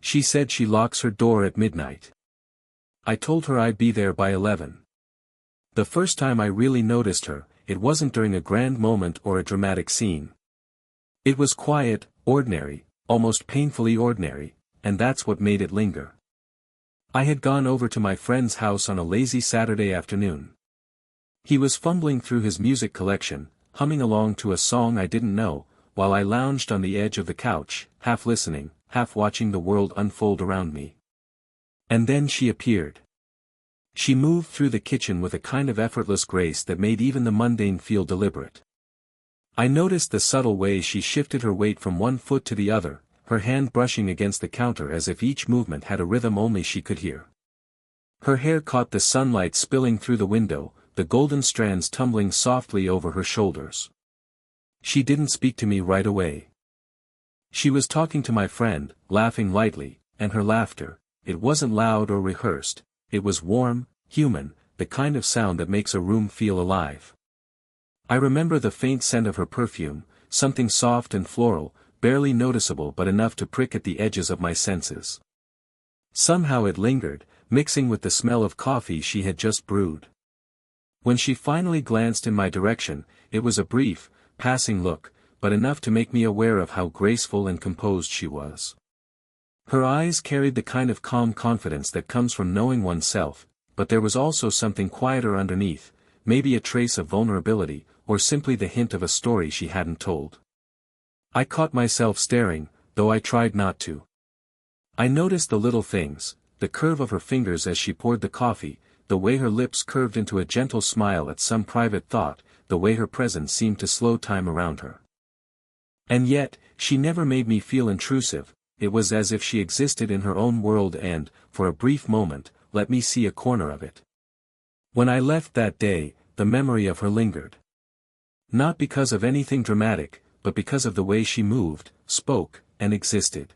She said she locks her door at midnight. I told her I'd be there by 11. The first time I really noticed her, it wasn't during a grand moment or a dramatic scene. It was quiet, ordinary, almost painfully ordinary, and that's what made it linger. I had gone over to my friend's house on a lazy Saturday afternoon. He was fumbling through his music collection, humming along to a song I didn't know, while I lounged on the edge of the couch, half listening, half watching the world unfold around me. And then she appeared. She moved through the kitchen with a kind of effortless grace that made even the mundane feel deliberate. I noticed the subtle way she shifted her weight from one foot to the other, her hand brushing against the counter as if each movement had a rhythm only she could hear. Her hair caught the sunlight spilling through the window, the golden strands tumbling softly over her shoulders. She didn't speak to me right away. She was talking to my friend, laughing lightly, and her laughter, it wasn't loud or rehearsed, it was warm, human, the kind of sound that makes a room feel alive. I remember the faint scent of her perfume, something soft and floral, barely noticeable but enough to prick at the edges of my senses. Somehow it lingered, mixing with the smell of coffee she had just brewed. When she finally glanced in my direction, it was a brief, passing look, but enough to make me aware of how graceful and composed she was. Her eyes carried the kind of calm confidence that comes from knowing oneself, but there was also something quieter underneath, maybe a trace of vulnerability, or simply the hint of a story she hadn't told. I caught myself staring, though I tried not to. I noticed the little things, the curve of her fingers as she poured the coffee, the way her lips curved into a gentle smile at some private thought, the way her presence seemed to slow time around her. And yet, she never made me feel intrusive, it was as if she existed in her own world and, for a brief moment, let me see a corner of it. When I left that day, the memory of her lingered. Not because of anything dramatic, but because of the way she moved, spoke, and existed.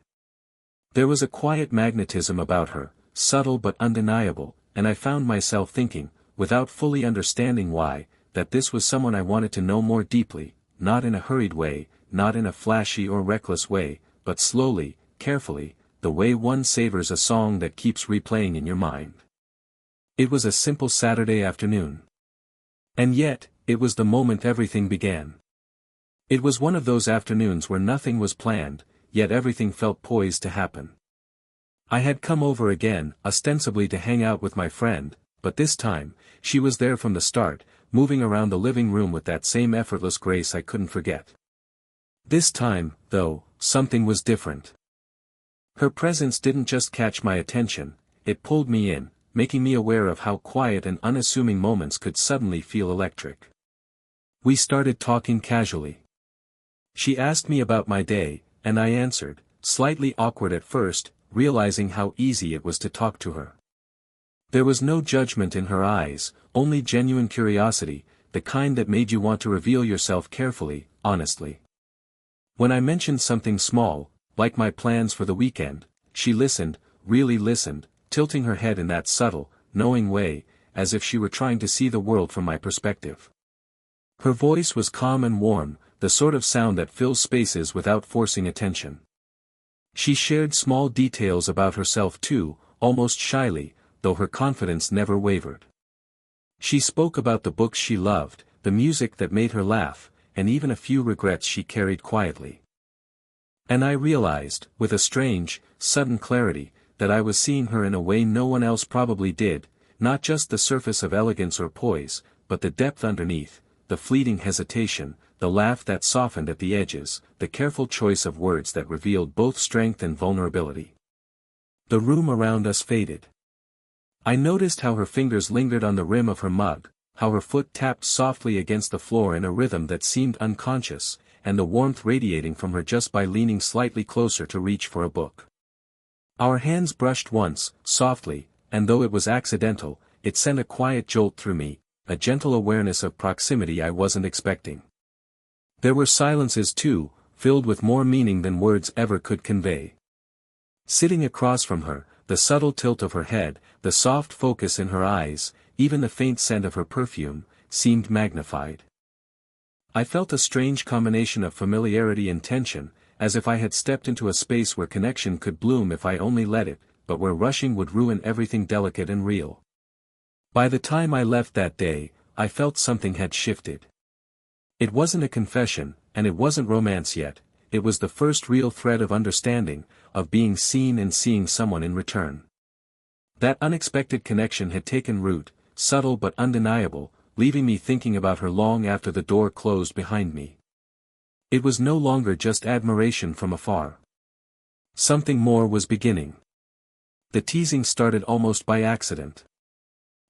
There was a quiet magnetism about her, subtle but undeniable, and I found myself thinking, without fully understanding why, that this was someone I wanted to know more deeply, not in a hurried way, not in a flashy or reckless way, but slowly, carefully, the way one savors a song that keeps replaying in your mind. It was a simple Saturday afternoon. And yet, it was the moment everything began. It was one of those afternoons where nothing was planned, yet everything felt poised to happen. I had come over again, ostensibly to hang out with my friend, but this time, she was there from the start, moving around the living room with that same effortless grace I couldn't forget. This time, though, something was different. Her presence didn't just catch my attention, it pulled me in, making me aware of how quiet and unassuming moments could suddenly feel electric. We started talking casually. She asked me about my day, and I answered, slightly awkward at first, realizing how easy it was to talk to her. There was no judgment in her eyes, only genuine curiosity, the kind that made you want to reveal yourself carefully, honestly. When I mentioned something small, like my plans for the weekend, she listened, really listened, tilting her head in that subtle, knowing way, as if she were trying to see the world from my perspective. Her voice was calm and warm, the sort of sound that fills spaces without forcing attention. She shared small details about herself too, almost shyly, though her confidence never wavered. She spoke about the books she loved, the music that made her laugh, and even a few regrets she carried quietly. And I realized, with a strange, sudden clarity, that I was seeing her in a way no one else probably did, not just the surface of elegance or poise, but the depth underneath, the fleeting hesitation, the laugh that softened at the edges, the careful choice of words that revealed both strength and vulnerability. The room around us faded. I noticed how her fingers lingered on the rim of her mug, how her foot tapped softly against the floor in a rhythm that seemed unconscious, and the warmth radiating from her just by leaning slightly closer to reach for a book. Our hands brushed once, softly, and though it was accidental, it sent a quiet jolt through me, a gentle awareness of proximity I wasn't expecting. There were silences too, filled with more meaning than words ever could convey. Sitting across from her, the subtle tilt of her head, the soft focus in her eyes, even the faint scent of her perfume, seemed magnified. I felt a strange combination of familiarity and tension, as if I had stepped into a space where connection could bloom if I only let it, but where rushing would ruin everything delicate and real. By the time I left that day, I felt something had shifted. It wasn't a confession, and it wasn't romance yet, it was the first real thread of understanding, of being seen and seeing someone in return. That unexpected connection had taken root, subtle but undeniable, leaving me thinking about her long after the door closed behind me. It was no longer just admiration from afar. Something more was beginning. The teasing started almost by accident.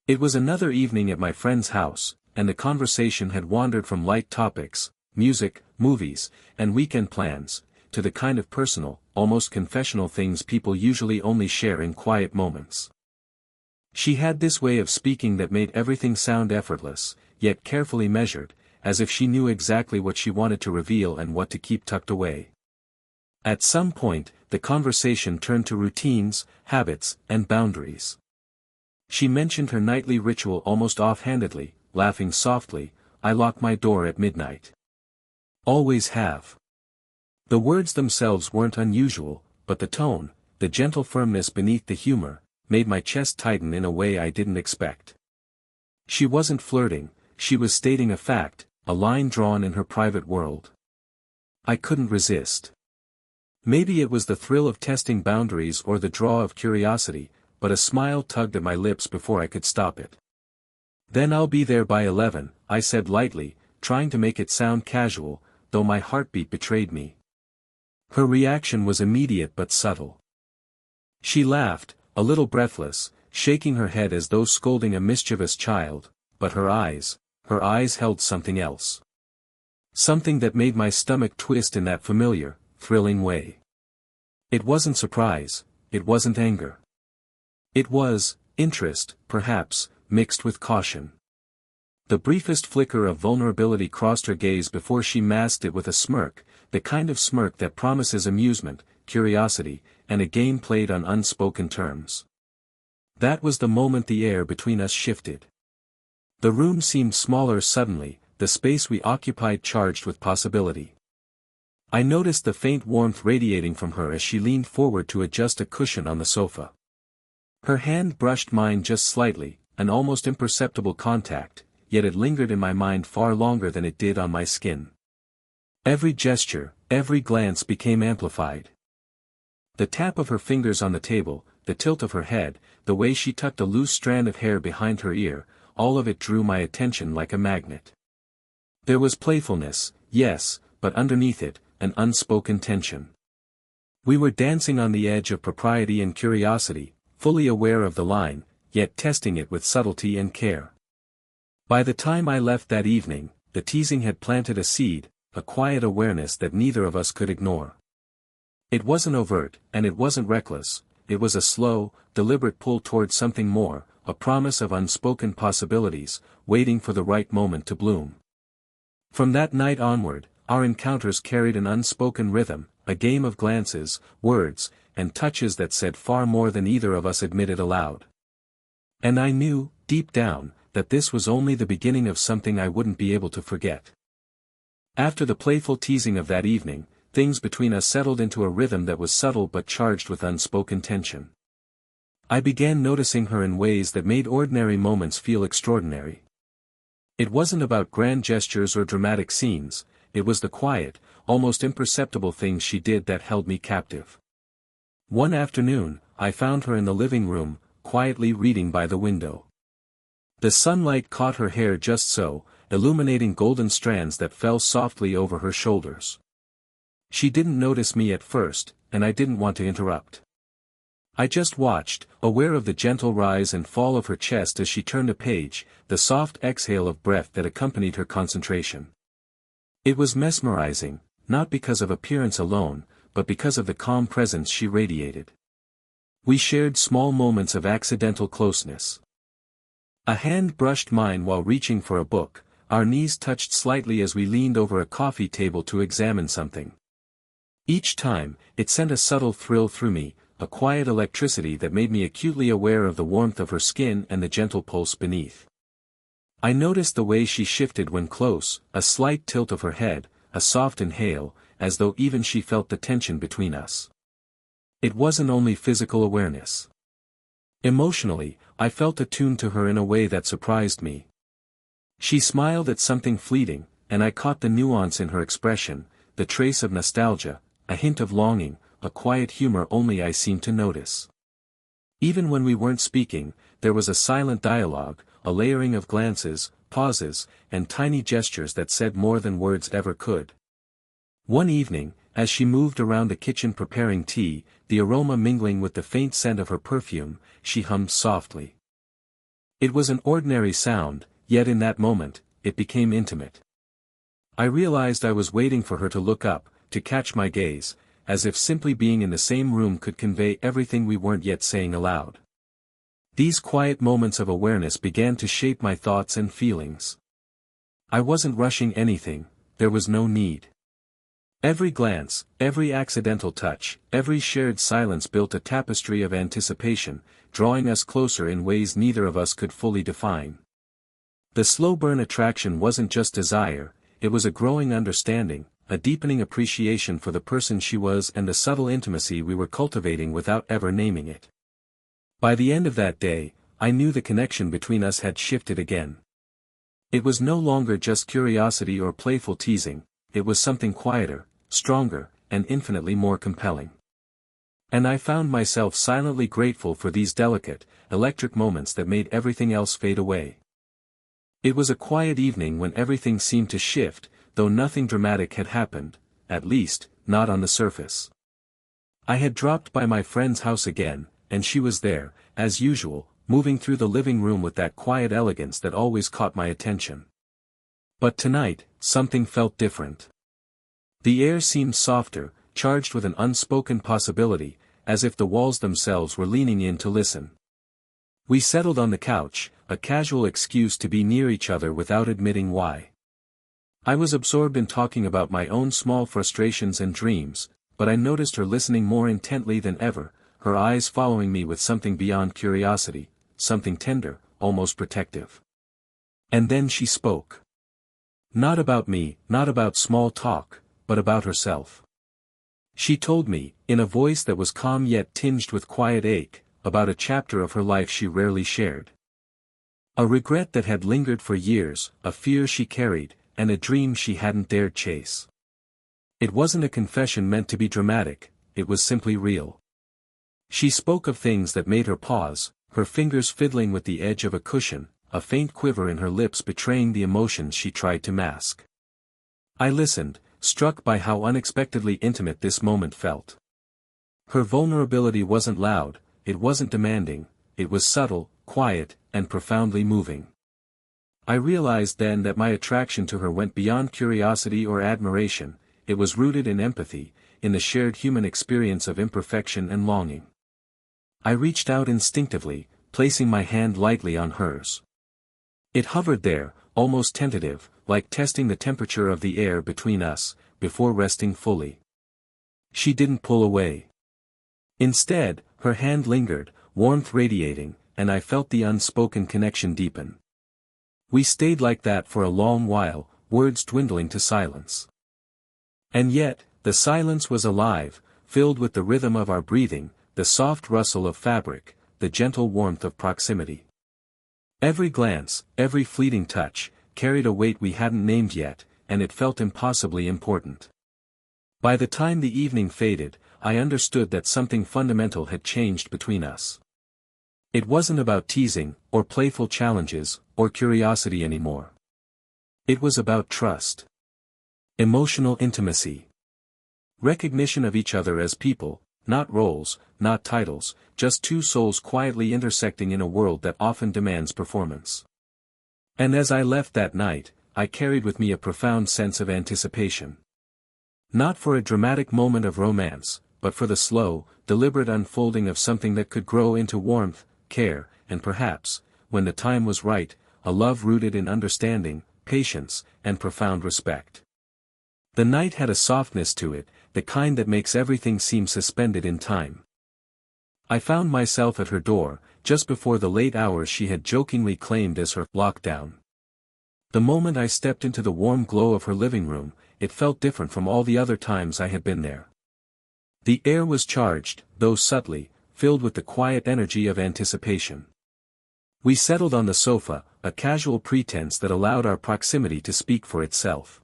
It was another evening at my friend's house, and the conversation had wandered from light topics, music, movies, and weekend plans, to the kind of personal, almost confessional things people usually only share in quiet moments. She had this way of speaking that made everything sound effortless, yet carefully measured, as if she knew exactly what she wanted to reveal and what to keep tucked away. At some point, the conversation turned to routines, habits, and boundaries. She mentioned her nightly ritual almost offhandedly, laughing softly, "I lock my door at midnight. Always have." The words themselves weren't unusual, but the tone, the gentle firmness beneath the humor, made my chest tighten in a way I didn't expect. She wasn't flirting, she was stating a fact, a line drawn in her private world. I couldn't resist. Maybe it was the thrill of testing boundaries or the draw of curiosity, but a smile tugged at my lips before I could stop it. "Then I'll be there by 11, I said lightly, trying to make it sound casual, though my heartbeat betrayed me. Her reaction was immediate but subtle. She laughed, a little breathless, shaking her head as though scolding a mischievous child, but her eyes held something else. Something that made my stomach twist in that familiar, thrilling way. It wasn't surprise, it wasn't anger. It was interest, perhaps, mixed with caution. The briefest flicker of vulnerability crossed her gaze before she masked it with a smirk, the kind of smirk that promises amusement, curiosity, and a game played on unspoken terms. That was the moment the air between us shifted. The room seemed smaller suddenly, the space we occupied charged with possibility. I noticed the faint warmth radiating from her as she leaned forward to adjust a cushion on the sofa. Her hand brushed mine just slightly, an almost imperceptible contact, yet it lingered in my mind far longer than it did on my skin. Every gesture, every glance became amplified. The tap of her fingers on the table, the tilt of her head, the way she tucked a loose strand of hair behind her ear, all of it drew my attention like a magnet. There was playfulness, yes, but underneath it, an unspoken tension. We were dancing on the edge of propriety and curiosity, fully aware of the line, yet testing it with subtlety and care. By the time I left that evening, the teasing had planted a seed, a quiet awareness that neither of us could ignore. It wasn't overt, and it wasn't reckless, it was a slow, deliberate pull towards something more, a promise of unspoken possibilities, waiting for the right moment to bloom. From that night onward, our encounters carried an unspoken rhythm, a game of glances, words, and touches that said far more than either of us admitted aloud. And I knew, deep down, that this was only the beginning of something I wouldn't be able to forget. After the playful teasing of that evening, things between us settled into a rhythm that was subtle but charged with unspoken tension. I began noticing her in ways that made ordinary moments feel extraordinary. It wasn't about grand gestures or dramatic scenes, it was the quiet, almost imperceptible things she did that held me captive. One afternoon, I found her in the living room, quietly reading by the window. The sunlight caught her hair just so, illuminating golden strands that fell softly over her shoulders. She didn't notice me at first, and I didn't want to interrupt. I just watched, aware of the gentle rise and fall of her chest as she turned a page, the soft exhale of breath that accompanied her concentration. It was mesmerizing, not because of appearance alone, but because of the calm presence she radiated. We shared small moments of accidental closeness. A hand brushed mine while reaching for a book, our knees touched slightly as we leaned over a coffee table to examine something. Each time, it sent a subtle thrill through me, a quiet electricity that made me acutely aware of the warmth of her skin and the gentle pulse beneath. I noticed the way she shifted when close, a slight tilt of her head, a soft inhale, as though even she felt the tension between us. It wasn't only physical awareness. Emotionally, I felt attuned to her in a way that surprised me. She smiled at something fleeting, and I caught the nuance in her expression, the trace of nostalgia, a hint of longing, a quiet humor only I seemed to notice. Even when we weren't speaking, there was a silent dialogue, a layering of glances, pauses, and tiny gestures that said more than words ever could. One evening, as she moved around the kitchen preparing tea, the aroma mingling with the faint scent of her perfume, she hummed softly. It was an ordinary sound, yet in that moment, it became intimate. I realized I was waiting for her to look up, to catch my gaze, as if simply being in the same room could convey everything we weren't yet saying aloud. These quiet moments of awareness began to shape my thoughts and feelings. I wasn't rushing anything, there was no need. Every glance, every accidental touch, every shared silence built a tapestry of anticipation, drawing us closer in ways neither of us could fully define. The slow burn attraction wasn't just desire, it was a growing understanding, a deepening appreciation for the person she was and the subtle intimacy we were cultivating without ever naming it. By the end of that day, I knew the connection between us had shifted again. It was no longer just curiosity or playful teasing, it was something quieter, stronger, and infinitely more compelling. And I found myself silently grateful for these delicate, electric moments that made everything else fade away. It was a quiet evening when everything seemed to shift, though nothing dramatic had happened, at least, not on the surface. I had dropped by my friend's house again, and she was there, as usual, moving through the living room with that quiet elegance that always caught my attention. But tonight, something felt different. The air seemed softer, charged with an unspoken possibility, as if the walls themselves were leaning in to listen. We settled on the couch, a casual excuse to be near each other without admitting why. I was absorbed in talking about my own small frustrations and dreams, but I noticed her listening more intently than ever, her eyes following me with something beyond curiosity, something tender, almost protective. And then she spoke. Not about me, not about small talk, but about herself. She told me, in a voice that was calm yet tinged with quiet ache, about a chapter of her life she rarely shared. A regret that had lingered for years, a fear she carried, and a dream she hadn't dared chase. It wasn't a confession meant to be dramatic, it was simply real. She spoke of things that made her pause, her fingers fiddling with the edge of a cushion, a faint quiver in her lips betraying the emotions she tried to mask. I listened, struck by how unexpectedly intimate this moment felt. Her vulnerability wasn't loud, it wasn't demanding, it was subtle, quiet, and profoundly moving. I realized then that my attraction to her went beyond curiosity or admiration, it was rooted in empathy, in the shared human experience of imperfection and longing. I reached out instinctively, placing my hand lightly on hers. It hovered there, almost tentative, like testing the temperature of the air between us, before resting fully. She didn't pull away. Instead, her hand lingered, warmth radiating, and I felt the unspoken connection deepen. We stayed like that for a long while, words dwindling to silence. And yet, the silence was alive, filled with the rhythm of our breathing, the soft rustle of fabric, the gentle warmth of proximity. Every glance, every fleeting touch, carried a weight we hadn't named yet, and it felt impossibly important. By the time the evening faded, I understood that something fundamental had changed between us. It wasn't about teasing, or playful challenges, or curiosity anymore. It was about trust. Emotional intimacy. Recognition of each other as people, not roles, not titles, just two souls quietly intersecting in a world that often demands performance. And as I left that night, I carried with me a profound sense of anticipation. Not for a dramatic moment of romance, but for the slow, deliberate unfolding of something that could grow into warmth, care, and perhaps, when the time was right, a love rooted in understanding, patience, and profound respect. The night had a softness to it, the kind that makes everything seem suspended in time. I found myself at her door, just before the late hours she had jokingly claimed as her lockdown. The moment I stepped into the warm glow of her living room, it felt different from all the other times I had been there. The air was charged, though subtly, filled with the quiet energy of anticipation. We settled on the sofa, a casual pretense that allowed our proximity to speak for itself.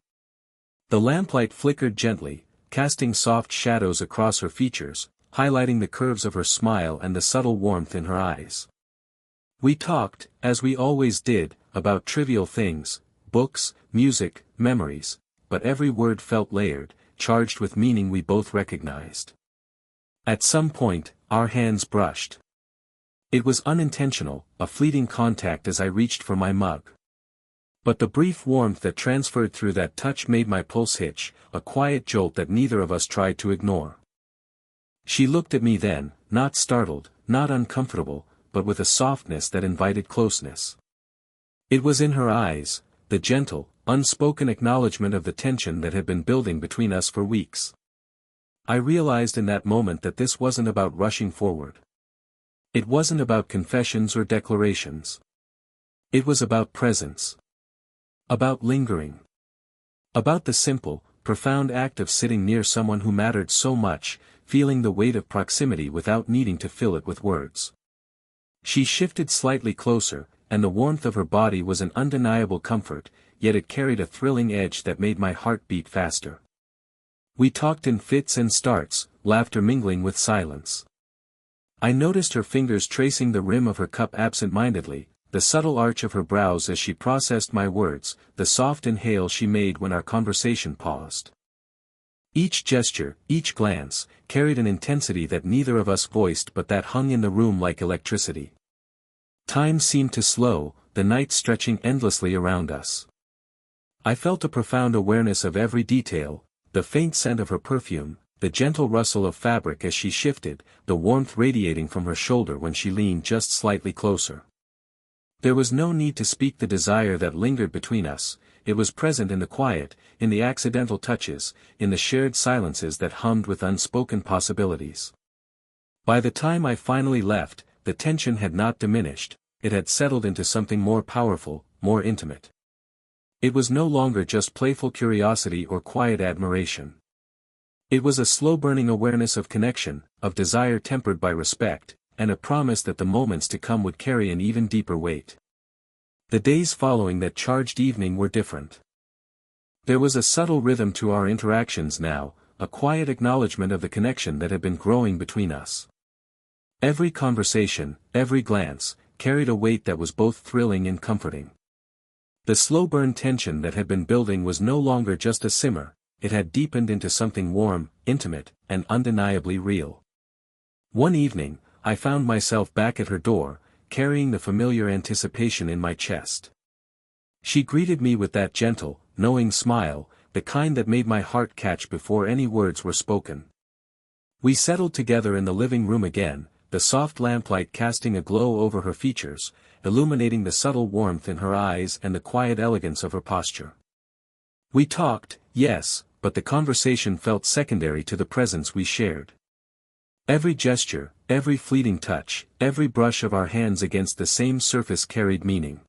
The lamplight flickered gently, casting soft shadows across her features, highlighting the curves of her smile and the subtle warmth in her eyes. We talked, as we always did, about trivial things, books, music, memories, but every word felt layered, charged with meaning we both recognized. At some point, our hands brushed. It was unintentional, a fleeting contact as I reached for my mug. But the brief warmth that transferred through that touch made my pulse hitch, a quiet jolt that neither of us tried to ignore. She looked at me then, not startled, not uncomfortable, but with a softness that invited closeness. It was in her eyes, the gentle, unspoken acknowledgement of the tension that had been building between us for weeks. I realized in that moment that this wasn't about rushing forward. It wasn't about confessions or declarations. It was about presence. About lingering. About the simple, profound act of sitting near someone who mattered so much, feeling the weight of proximity without needing to fill it with words. She shifted slightly closer, and the warmth of her body was an undeniable comfort, yet it carried a thrilling edge that made my heart beat faster. We talked in fits and starts, laughter mingling with silence. I noticed her fingers tracing the rim of her cup absent-mindedly, the subtle arch of her brows as she processed my words, the soft inhale she made when our conversation paused. Each gesture, each glance, carried an intensity that neither of us voiced but that hung in the room like electricity. Time seemed to slow, the night stretching endlessly around us. I felt a profound awareness of every detail, the faint scent of her perfume, the gentle rustle of fabric as she shifted, the warmth radiating from her shoulder when she leaned just slightly closer. There was no need to speak the desire that lingered between us, it was present in the quiet, in the accidental touches, in the shared silences that hummed with unspoken possibilities. By the time I finally left, the tension had not diminished, it had settled into something more powerful, more intimate. It was no longer just playful curiosity or quiet admiration. It was a slow-burning awareness of connection, of desire tempered by respect, and a promise that the moments to come would carry an even deeper weight. The days following that charged evening were different. There was a subtle rhythm to our interactions now, a quiet acknowledgement of the connection that had been growing between us. Every conversation, every glance, carried a weight that was both thrilling and comforting. The slow-burn tension that had been building was no longer just a simmer, it had deepened into something warm, intimate, and undeniably real. One evening, I found myself back at her door, carrying the familiar anticipation in my chest. She greeted me with that gentle, knowing smile, the kind that made my heart catch before any words were spoken. We settled together in the living room again, the soft lamplight casting a glow over her features, illuminating the subtle warmth in her eyes and the quiet elegance of her posture. We talked, yes, but the conversation felt secondary to the presence we shared. Every gesture, every fleeting touch, every brush of our hands against the same surface carried meaning.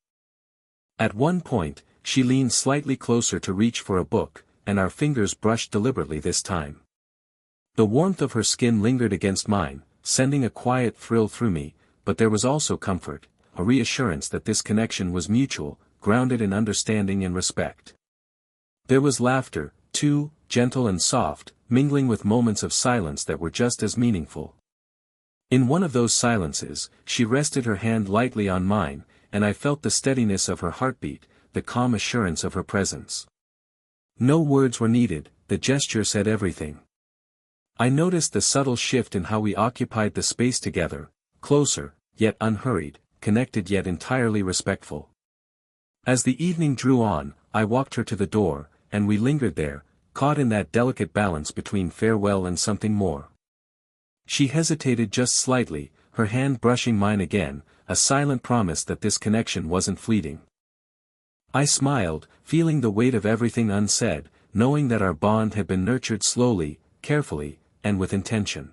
At one point, she leaned slightly closer to reach for a book, and our fingers brushed deliberately this time. The warmth of her skin lingered against mine, sending a quiet thrill through me, but there was also comfort, a reassurance that this connection was mutual, grounded in understanding and respect. There was laughter, too, gentle and soft, mingling with moments of silence that were just as meaningful. In one of those silences, she rested her hand lightly on mine, and I felt the steadiness of her heartbeat, the calm assurance of her presence. No words were needed, the gesture said everything. I noticed the subtle shift in how we occupied the space together, closer, yet unhurried, connected yet entirely respectful. As the evening drew on, I walked her to the door, and we lingered there, caught in that delicate balance between farewell and something more. She hesitated just slightly, her hand brushing mine again, a silent promise that this connection wasn't fleeting. I smiled, feeling the weight of everything unsaid, knowing that our bond had been nurtured slowly, carefully, and with intention.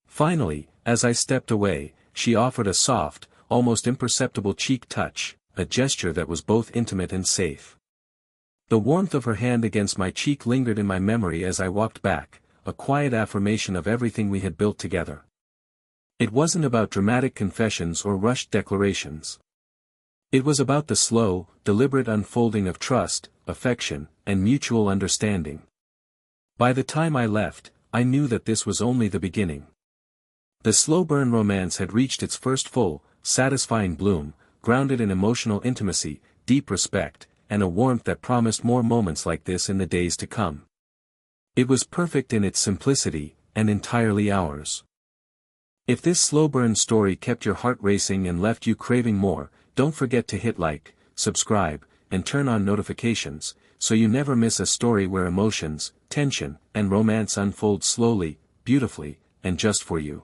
Finally, as I stepped away, she offered a soft, almost imperceptible cheek touch, a gesture that was both intimate and safe. The warmth of her hand against my cheek lingered in my memory as I walked back, a quiet affirmation of everything we had built together. It wasn't about dramatic confessions or rushed declarations. It was about the slow, deliberate unfolding of trust, affection, and mutual understanding. By the time I left, I knew that this was only the beginning. The slow burn romance had reached its first full, satisfying bloom, grounded in emotional intimacy, deep respect, and a warmth that promised more moments like this in the days to come. It was perfect in its simplicity, and entirely ours. If this slow burn story kept your heart racing and left you craving more, don't forget to hit like, subscribe, and turn on notifications, so you never miss a story where emotions, tension, and romance unfold slowly, beautifully, and just for you.